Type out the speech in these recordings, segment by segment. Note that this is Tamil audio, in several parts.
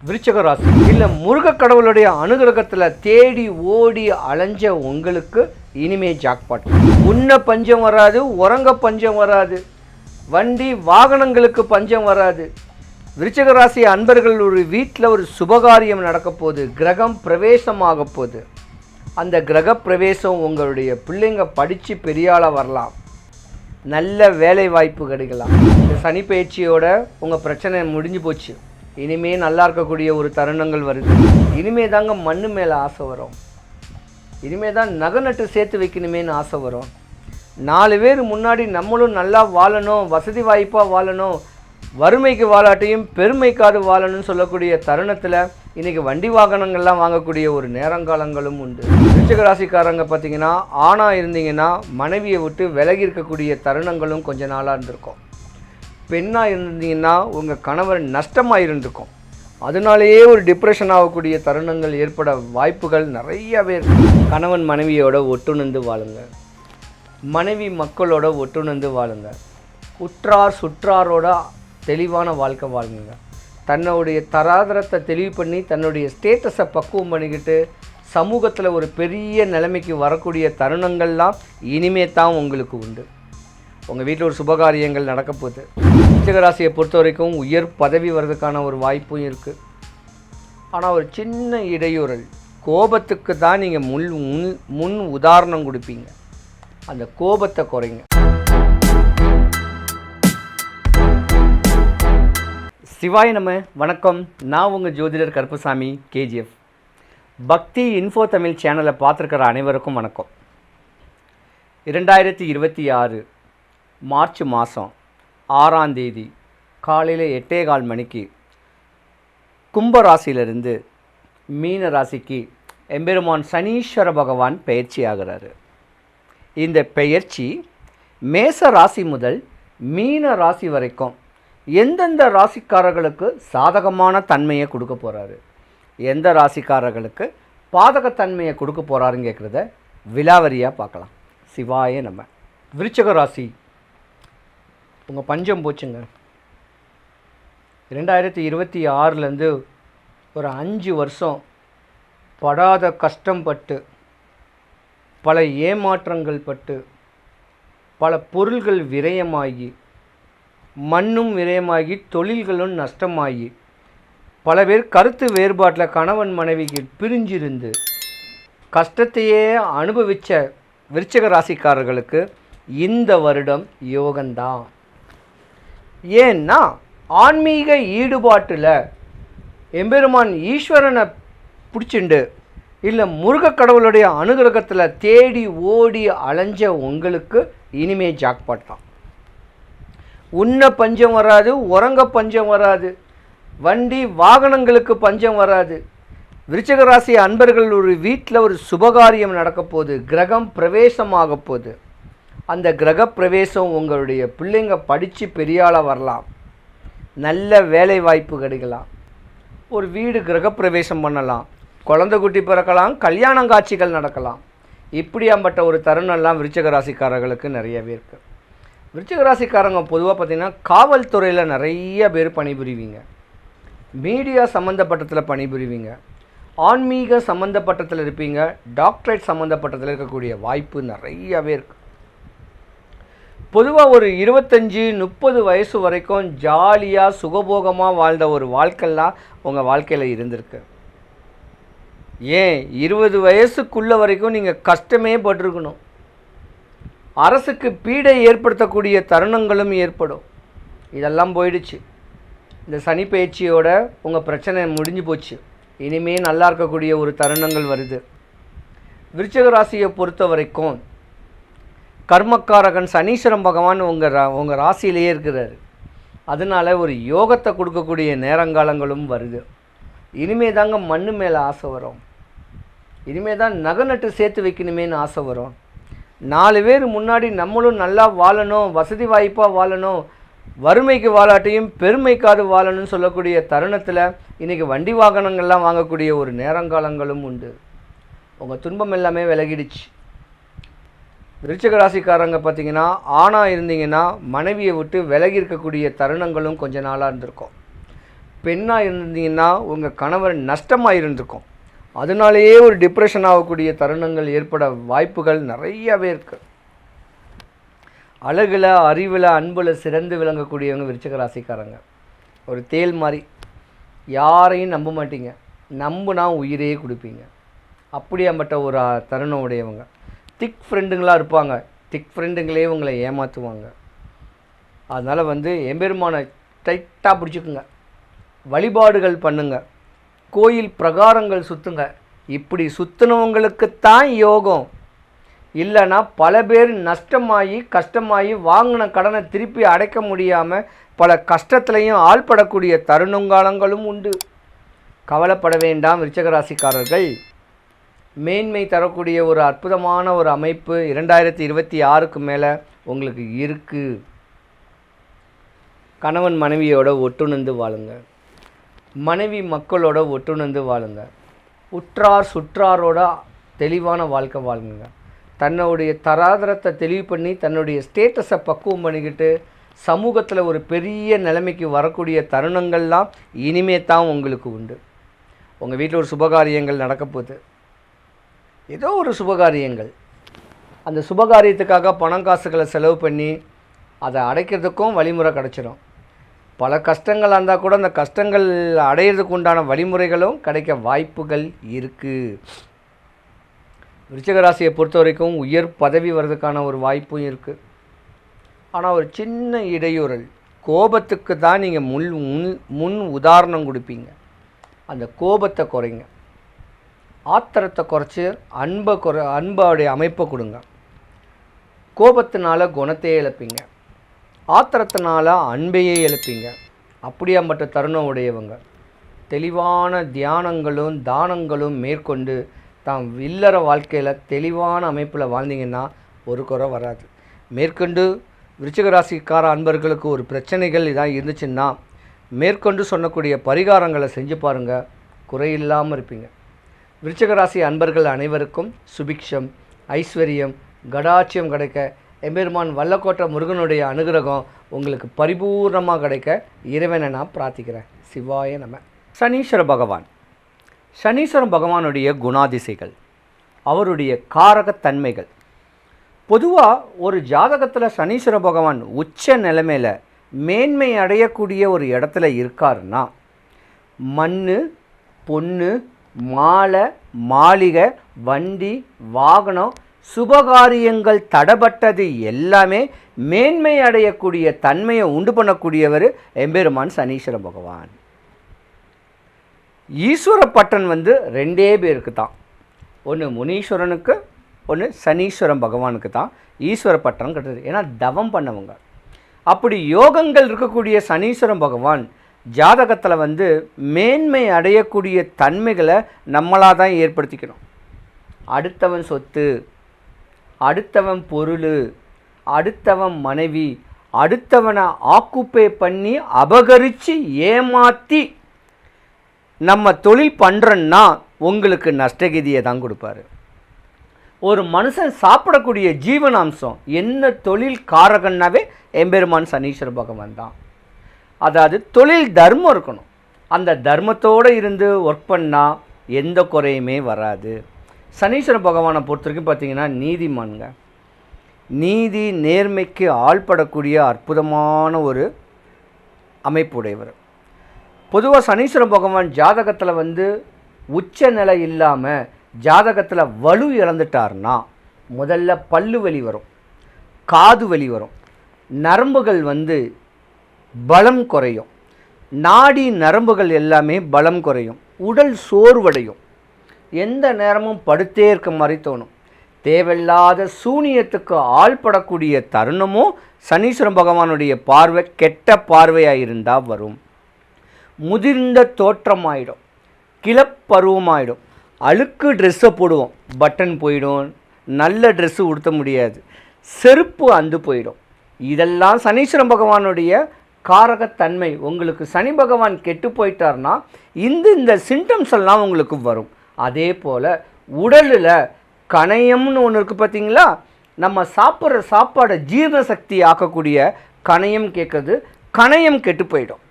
விருச்சிக ராசி இல்லை முருக கடவுளுடைய அனுகிரகத்தில் தேடி ஓடி அலைஞ்ச உங்களுக்கு இனிமே ஜாக்பாட். உண்ண பஞ்சம் வராது, உறங்க பஞ்சம் வராது, வண்டி வாகனங்களுக்கு பஞ்சம் வராது. விருச்சிக ராசி அன்பர்கள் ஒரு வீட்டில் ஒரு சுபகாரியம் நடக்க போகுது, கிரகம் பிரவேசமாக போகுது. அந்த கிரக பிரவேசம் உங்களுடைய பிள்ளைங்க படித்து பெரியாளாக வரலாம், நல்ல வேலை வாய்ப்பு கிடைக்கலாம். இந்த சனி பயிற்சியோட உங்கள் பிரச்சனை முடிஞ்சு போச்சு, இனிமே நல்லா இருக்கக்கூடிய ஒரு தருணங்கள் வருது. இனிமே தாங்க மண்ணு மேலே ஆசை வரும், இனிமே தான் நகை நட்டு சேர்த்து வைக்கணுமேனு ஆசை வரும். 4 பேர் முன்னாடி நம்மளும் நல்லா வாழணும், வசதி வாய்ப்பாக வாழணும், வறுமைக்கு வாழாட்டையும் பெருமைக்காது வாழணும்னு சொல்லக்கூடிய தருணத்தில் இன்றைக்கி வண்டி வாகனங்கள்லாம் வாங்கக்கூடிய ஒரு நேரங்காலங்களும் உண்டு. விருச்சிக ராசிக்காரங்க பார்த்திங்கன்னா ஆணாக இருந்தீங்கன்னா மனைவியை விட்டு விலகி இருக்கக்கூடிய தருணங்களும் கொஞ்ச நாளாக இருந்திருக்கும். பெண்ணாக இருந்தீங்கன்னா உங்கள் கணவர் நஷ்டமாக இருந்திருக்கும், அதனாலேயே ஒரு டிப்ரெஷன் ஆகக்கூடிய தருணங்கள் ஏற்பட வாய்ப்புகள் நிறையவே இருக்கும். கணவன் மனைவியோட ஒட்டுணர்ந்து வாழுங்க, மனைவி மக்களோட ஒட்டுணர்ந்து வாழுங்க, உற்றார் சுற்றாரோட தெளிவான வாழ்க்கை வாழுங்க. தன்னுடைய தராதரத்தை தெளிவு பண்ணி தன்னுடைய ஸ்டேட்டஸை பக்குவம் பண்ணிக்கிட்டு சமூகத்தில் ஒரு பெரிய நிலைமைக்கு வரக்கூடிய தருணங்கள்லாம் இனிமே தான் உங்களுக்கு உண்டு. உங்கள் வீட்டில் ஒரு சுபகாரியங்கள் நடக்க போகுது. விருச்சிக ராசியை பொறுத்த வரைக்கும் உயர் பதவி வர்றதுக்கான ஒரு வாய்ப்பும் இருக்குது. ஆனால் ஒரு சின்ன இடையூறல், கோபத்துக்கு தான் நீங்கள் முன் உதாரணம் கொடுப்பீங்க. அந்த கோபத்தை குறைங்க. சிவாய நம்ம வணக்கம். நான் உங்கள் ஜோதிடர் கருப்பசாமி கேஜிஎஃப். பக்தி இன்ஃபோ தமிழ் சேனலை பார்த்துருக்கிற அனைவருக்கும் வணக்கம். 2026 மார்ச் மாதம் 6ஆம் தேதி காலையில் 8:15 மணிக்கு கும்பராசியிலிருந்து மீன ராசிக்கு எம்பெருமான் சனீஸ்வர பகவான் பயிற்சி ஆகிறாரு. இந்த பெயர்ச்சி மேச ராசி முதல் மீன ராசி வரைக்கும் எந்தெந்த ராசிக்காரர்களுக்கு சாதகமான தன்மையை கொடுக்க போகிறாரு, எந்த ராசிக்காரர்களுக்கு பாதகத்தன்மையை கொடுக்க போகிறாருன்னு கேட்குறத விலாவரியாக பார்க்கலாம். சிவாய நம்ம. விருச்சிக ராசி, உங்கள் பஞ்சம் போச்சுங்க. 2026லேருந்து ஒரு 5 வருஷம் படாத கஷ்டம் பட்டு, பல ஏமாற்றங்கள் பட்டு, பல பொருள்கள் விரயமாகி, மண்ணும் விரயமாகி, தொழில்களும் நஷ்டமாகி, பல பேர் கருத்து வேறுபாட்டில் கணவன் மனைவிக்கு பிரிஞ்சிருந்து கஷ்டத்தையே அனுபவித்த விருச்சிக ராசிக்காரர்களுக்கு இந்த வருடம் யோகந்தான். ஏன்னா ஆன்மீக ஈடுபாட்டில் எம்பெருமான் ஈஸ்வரனை பிடிச்சிண்டு இல்லை முருக கடவுளுடைய அனுகிரகத்தில் தேடி ஓடி அலைஞ்ச உங்களுக்கு இனிமே ஜாக்பாட் தான். உண்ண பஞ்சம் வராது, உறங்க பஞ்சம் வராது, வண்டி வாகனங்களுக்கு பஞ்சம் வராது. விருச்சிக ராசி அன்பர்கள் ஒரு வீட்டில் ஒரு சுபகாரியம் நடக்க போகுது, கிரகம் பிரவேசமாக போகுது. அந்த கிரக பிரவேசம் உங்களுடைய பிள்ளைங்க படித்து பெரியாளாக வரலாம், நல்ல வேலை வாய்ப்பு கிடைக்கலாம், ஒரு வீடு கிரக பிரவேசம் பண்ணலாம், குழந்தை குட்டி பிறக்கலாம், கல்யாண காட்சிகள் நடக்கலாம். இப்படியாம்பட்ட ஒரு தருணம்லாம் விருச்சிக ராசிக்காரர்களுக்கு நிறையவே இருக்குது. விருச்சிக ராசிக்காரங்க பொதுவாக பார்த்திங்கன்னா காவல்துறையில் நிறைய பேர் பணிபுரிவீங்க, மீடியா சம்மந்தப்பட்டத்தில் பணிபுரிவீங்க, ஆன்மீக சம்மந்தப்பட்டத்தில் இருப்பீங்க, டாக்டரேட் சம்மந்தப்பட்டத்தில் இருக்கக்கூடிய வாய்ப்பு நிறையவே இருக்குது. பொதுவாக ஒரு 25-30 வயசு வரைக்கும் ஜாலியாக சுகபோகமாக வாழ்ந்த ஒரு வாழ்க்கைலாம் உங்கள் வாழ்க்கையில் இருந்திருக்கு. ஏன் 20 வயசுக்குள்ள வரைக்கும் நீங்கள் கஷ்டமே பட்டிருக்கணும். அரசுக்கு பீடை ஏற்படுத்தக்கூடிய தருணங்களும் ஏற்படும். இதெல்லாம் போயிடுச்சு. இந்த சனி பயிற்சியோட உங்கள் பிரச்சனை முடிஞ்சு போச்சு, இனிமே நல்லா இருக்கக்கூடிய ஒரு தருணங்கள் வருது. விருச்சிக ராசியை பொறுத்த வரைக்கும் கர்மக்காரகன் சனீஸ்வரன் பகவான் உங்கள் ராசியிலேயே இருக்கிறார். அதனால் ஒரு யோகத்தை கொடுக்கக்கூடிய நேரங்காலங்களும் வருது. இனிமே தாங்க மண்ணு மேலே ஆசை வரும், இனிமே தான் நகை நட்டு சேர்த்து வைக்கணுமேனு ஆசை வரும். 4 பேர் முன்னாடி நம்மளும் நல்லா வாழணும், வசதி வாய்ப்பாக வாழணும், வறுமைக்கு வாழாட்டையும் பெருமைக்காது வாழணும்னு சொல்லக்கூடிய தருணத்தில் இன்றைக்கி வண்டி வாகனங்கள்லாம் வாங்கக்கூடிய ஒரு நேரங்காலங்களும் உண்டு. உங்கள் துன்பம் எல்லாமே விலகிடுச்சு. விருச்சிக ராசிக்காரங்க பார்த்திங்கன்னா ஆணாக இருந்தீங்கன்னா மனைவியை விட்டு விலகி இருக்கக்கூடிய தருணங்களும் கொஞ்ச நாளாக இருந்திருக்கும். பெண்ணாக இருந்தீங்கன்னா உங்கள் கணவர் நஷ்டமாக இருந்திருக்கும். அதனாலேயே ஒரு டிப்ரெஷன் ஆகக்கூடிய தருணங்கள் ஏற்பட வாய்ப்புகள் நிறையவே இருக்குது. அழகில், அறிவில், அன்பில் சிறந்து விளங்கக்கூடியவங்க விருச்சிக ராசிக்காரங்க. ஒரு தேல் மாதிரி, யாரையும் நம்ப மாட்டீங்க, நம்புனா உயிரே கொடுப்பீங்க. அப்படியாப்பட்ட ஒரு தருணம் உடையவங்க. திக் ஃப்ரெண்டுங்களாக இருப்பாங்க, திக் ஃப்ரெண்டுங்களே உங்களை ஏமாற்றுவாங்க. அதனால் எம்பெருமானை டைட்டாக பிடிச்சிக்குங்க, வழிபாடுகள் பண்ணுங்க, கோயில் பிரகாரங்கள் சுற்றுங்க. இப்படி சுற்றினவங்களுக்குத்தான் யோகம். இல்லைன்னா பல பேர் நஷ்டமாகி கஷ்டமாகி வாங்கின கடனை திருப்பி அடைக்க முடியாமல் பல கஷ்டத்துலையும் ஆள்படக்கூடிய தருணங்காலங்களும் உண்டு. கவலைப்பட வேண்டாம் விருச்சிக ராசிக்காரர்கள். மேன்மை தரக்கூடிய ஒரு அற்புதமான ஒரு அமைப்பு 2026க்கு மேலே உங்களுக்கு இருக்குது. கணவன் மனைவியோட ஒட்டுணர்ந்து வாழுங்க, மனைவி மக்களோட ஒட்டுணர்ந்து வாழுங்க, உற்றார் சுற்றாரோட தெளிவான வாழ்க்கை வாழுங்க. தன்னுடைய தராதரத்தை தெளிவு பண்ணி தன்னுடைய ஸ்டேட்டஸை பக்குவம் பண்ணிக்கிட்டு சமூகத்தில் ஒரு பெரிய நிலைமைக்கு வரக்கூடிய தருணங்கள்லாம் இனிமே தான் உங்களுக்கு உண்டு. உங்கள் வீட்டில் ஒரு சுபகாரியங்கள் நடக்க போகுது, ஏதோ ஒரு சுபகாரியங்கள். அந்த சுபகாரியத்துக்காக பணம் காசுகளை செலவு பண்ணி அதை அடைக்கிறதுக்கும் வழிமுறை கிடச்சிடும். பல கஷ்டங்கள் இருந்தால் கூட அந்த கஷ்டங்கள் அடையிறதுக்கு உண்டான வழிமுறைகளும் கிடைக்க வாய்ப்புகள் இருக்குது. விருச்சிக ராசியை பொறுத்த வரைக்கும் உயர் பதவி வர்றதுக்கான ஒரு வாய்ப்பும் இருக்குது. ஆனால் ஒரு சின்ன இடையூறல், கோபத்துக்கு தான் நீங்கள் முன் உதாரணம் கொடுப்பீங்க. அந்த கோபத்தை குறைங்க, ஆத்திரத்தை குறைச்சி அன்போடைய அமைப்பை கொடுங்க. கோபத்தினால குணத்தையே இழப்பீங்க, ஆத்திரத்தினால அன்பையே இழப்பீங்க. அப்படியாப்பட்ட தருணம் உடையவங்க தெளிவான தியானங்களும் தானங்களும் மேற்கொண்டு தாம் இல்லற வாழ்க்கையில் தெளிவான அமைப்பில் வாழ்ந்தீங்கன்னா ஒரு குறை வராது. மேற்கொண்டு விருச்சிக ராசிக்கார அன்பர்களுக்கு ஒரு பிரச்சனைகள் இதாக இருந்துச்சுன்னா மேற்கொண்டு சொன்னக்கூடிய பரிகாரங்களை செஞ்சு பாருங்கள், குறையில்லாமல் இருப்பீங்க. விருச்சிக ராசி அன்பர்கள் அனைவருக்கும் சுபிக்ஷம், ஐஸ்வர்யம், கடாட்சியம் கிடைக்க எம்பெருமான் வல்லக்கோட்டை முருகனுடைய அனுகிரகம் உங்களுக்கு பரிபூர்ணமாக கிடைக்க இறைவனை நான் பிரார்த்திக்கிறேன். சிவாய நம. சனீஸ்வர பகவான், சனீஸ்வர பகவானுடைய குணாதிசைகள், அவருடைய காரகத்தன்மைகள். பொதுவாக ஒரு ஜாதகத்தில் சனீஸ்வர பகவான் உச்ச நிலைமையில் மேன்மை அடையக்கூடிய ஒரு இடத்துல இருக்காருன்னா மண், பொண்ணு, மாலை, மாளிகை, வண்டி, வாகனம், சுபகாரியங்கள் தடப்பட்டது எல்லாமே மேன்மை அடையக்கூடிய தன்மையை உண்டு பண்ணக்கூடியவர் எம்பெருமான் சனீஸ்வர பகவான். ஈஸ்வர பட்டன் ரெண்டே பேருக்கு தான், ஒன்று முனீஸ்வரனுக்கு, ஒன்று சனீஸ்வரன் பகவானுக்கு தான் ஈஸ்வர பட்டம் கிடையாது. ஏன்னா தவம் பண்ணவங்க. அப்படி யோகங்கள் இருக்கக்கூடிய சனீஸ்வரன் பகவான் ஜாதகத்தில் மேன்மை அடையக்கூடிய தன்மைகளை நம்மளாக தான் ஏற்படுத்திக்கணும். அடுத்தவன் சொத்து, அடுத்தவன் பொருள், அடுத்தவன் மனைவி, அடுத்தவனை ஆக்குப்பை பண்ணி அபகரித்து ஏமாற்றி நம்ம தொழில் பண்ணுறோன்னா உங்களுக்கு நஷ்டகதியை தான் கொடுப்பாரு. ஒரு மனுஷன் சாப்பிடக்கூடிய ஜீவனாம்சம் என்ன தொழில் காரகன்னாவே எம்பெருமான் சனீஸ்வர பகவான் தான். அதாவது தொழில் தர்மம் இருக்கணும், அந்த தர்மத்தோடு இருந்து ஒர்க் பண்ணால் எந்த குறையுமே வராது. சனீஸ்வர பகவானை பொறுத்த வரைக்கும் பார்த்திங்கன்னா நீதிமான்ங்க, நீதி நேர்மைக்கு ஆள்படக்கூடிய அற்புதமான ஒரு அமைப்புடையவர். பொதுவாக சனீஸ்வர பகவான் ஜாதகத்தில் உச்ச நிலை இல்லாமல் ஜாதகத்தில் வலு இழந்துட்டார்னா முதல்ல பல்லு வலி வரும், காது வலி வரும், நரம்புகள் பலம் குறையும், நாடி நரம்புகள் எல்லாமே பலம் குறையும், உடல் சோர்வடையும், எந்த நேரமும் படுத்தே இருக்க மாதிரி தோணும். தேவையில்லாத சூனியத்துக்கு ஆள்படக்கூடிய தருணமும் சனீஸ்வர பகவானுடைய பார்வை கெட்ட பார்வையாக இருந்தால் வரும். முதிர்ந்த தோற்றமாயிடும், கிளப்பருவமாயிடும், அழுக்கு ட்ரெஸ்ஸை போடுவோம், பட்டன் போயிடும், நல்ல ட்ரெஸ்ஸு உடுத்த முடியாது, செருப்பு அந்து போயிடும். இதெல்லாம் சனீஸ்வர பகவானுடைய காரகத்தன்மை. உங்களுக்கு சனி பகவான் கெட்டு போயிட்டார்னா இந்த சிம்டம்ஸ் எல்லாம் உங்களுக்கு வரும். அதே போல் உடலில் கணையம்னு ஒன்று இருக்குது பார்த்தீங்களா, நம்ம சாப்பிட்ற சாப்பாடை ஜீரண சக்தி ஆக்கக்கூடிய கணையம் கேட்குறது, கணையம் கெட்டு போயிடும்.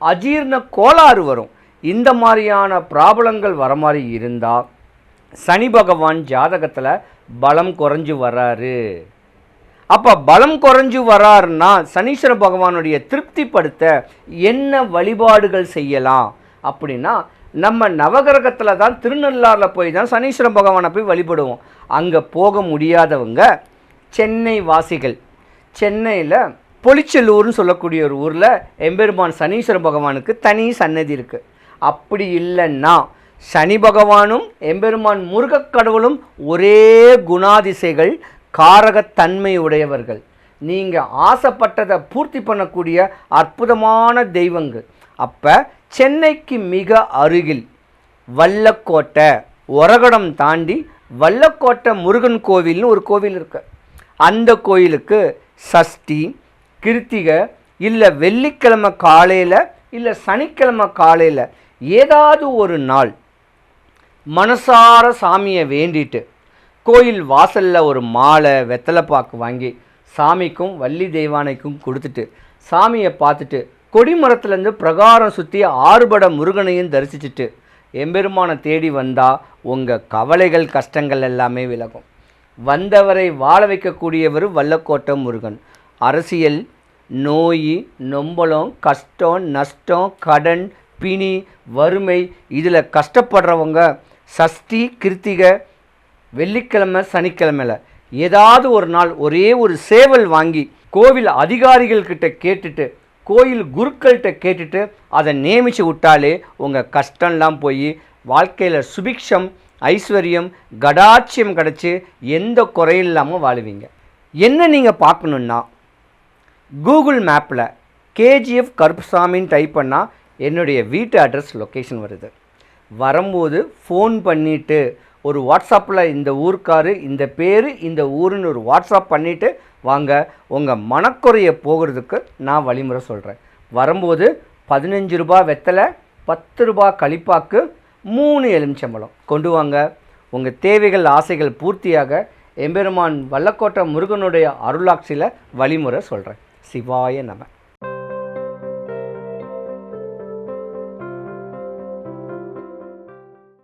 அஜீரண கோளாறு வரும். இந்த மாதிரியான ப்ராப்ளங்கள் வர மாதிரி இருந்தால் சனி பகவான் ஜாதகத்தில் பலம் குறைஞ்சு வராரு. அப்போ பலம் குறைஞ்சு வராருன்னா சனீஸ்வர பகவானுடைய திருப்திப்படுத்த என்ன வழிபாடுகள் செய்யலாம் அப்படின்னா, நம்ம நவகிரகத்தில் தான் திருநள்ளாறில் போய் தான் சனீஸ்வர பகவானை போய் வழிபடுவோம். அங்கே போக முடியாதவங்க சென்னை வாசிகள், சென்னையில் பொலிச்சலூர்னு சொல்லக்கூடிய ஒரு ஊரில் எம்பெருமான் சனீஸ்வர பகவானுக்கு தனி சன்னதி இருக்குது. அப்படி இல்லைன்னா சனி பகவானும் எம்பெருமான் முருகக் கடவுளும் ஒரே குணாதிசைகள், காரகத்தன்மை உடையவர்கள். நீங்கள் ஆசைப்பட்டதை பூர்த்தி பண்ணக்கூடிய அற்புதமான தெய்வங்கள். அப்போ சென்னைக்கு மிக அருகில் வல்லக்கோட்டை, ஒரகடம் தாண்டி வல்லக்கோட்டை முருகன் கோவில்னு ஒரு கோவில் இருக்குது. அந்த கோயிலுக்கு சஷ்டி, கிருத்திகை இல்லை வெள்ளிக்கிழமை காலையில் இல்லை சனிக்கிழமை காலையில் ஏதாவது ஒரு நாள் மனசார சாமியை வேண்டிட்டு கோயில் வாசலில் ஒரு மாலை வெத்தலைப்பாக்கு வாங்கி சாமிக்கும் வள்ளி தெய்வானைக்கும் கொடுத்துட்டு சாமியை பார்த்துட்டு கொடிமரத்துலேருந்து பிரகாரம் சுற்றி ஆறுபட முருகனையும் தரிசிச்சுட்டு எம்பெருமானை தேடி வந்தால் உங்கள் கவலைகள் கஷ்டங்கள் எல்லாமே விலகும். வந்தவரை வாழ வைக்கக்கூடியவர் வல்லக்கோட்டை முருகன். அரசியல், நோய், நொம்பலம், கஷ்டம், நஷ்டம், கடன், பிணி, வறுமை இதில் கஷ்டப்படுறவங்க சஷ்டி, கிருத்திகை, வெள்ளிக்கிழமை, சனிக்கிழமையில் ஏதாவது ஒரு நாள் ஒரே ஒரு சேவல் வாங்கி கோவில் அதிகாரிகள்கிட்ட கேட்டுட்டு, கோயில் குருக்கள்கிட்ட கேட்டுட்டு அதை நியமித்து விட்டாலே உங்கள் கஷ்டம்லாம் போய் வாழ்க்கையில் சுபிக்ஷம், ஐஸ்வர்யம், கடாட்சியம் கிடச்சி எந்த குறையும் இல்லாமல் வாழுவீங்க. என்ன நீங்கள் பார்க்கணுன்னா, கூகுள் மேப்பில் கேஜிஎஃப் கருப்புசாமின்னு டைப் பண்ணால் என்னுடைய வீட்டு அட்ரஸ் லொக்கேஷன் வருது. வரும்போது ஃபோன் பண்ணிவிட்டு ஒரு வாட்ஸ்அப்பில் இந்த ஊருக்காரு, இந்த பேர், இந்த ஊருன்னு ஒரு வாட்ஸ்அப் பண்ணிவிட்டு வாங்க. உங்கள் மனக்குறையை போகிறதுக்கு நான் வழிமுறை சொல்கிறேன். வரும்போது 15 ரூபா வெத்தலை, 10 ரூபா களிப்பாக்கு, 3 எலுமிச்சம்பழம் கொண்டு வாங்க. உங்கள் தேவைகள் ஆசைகள் பூர்த்தியாக எம்பெருமான் வல்லக்கோட்டை முருகனுடைய அருளாட்சியில் வழிமுறை சொல்கிறேன். சிவாய நம.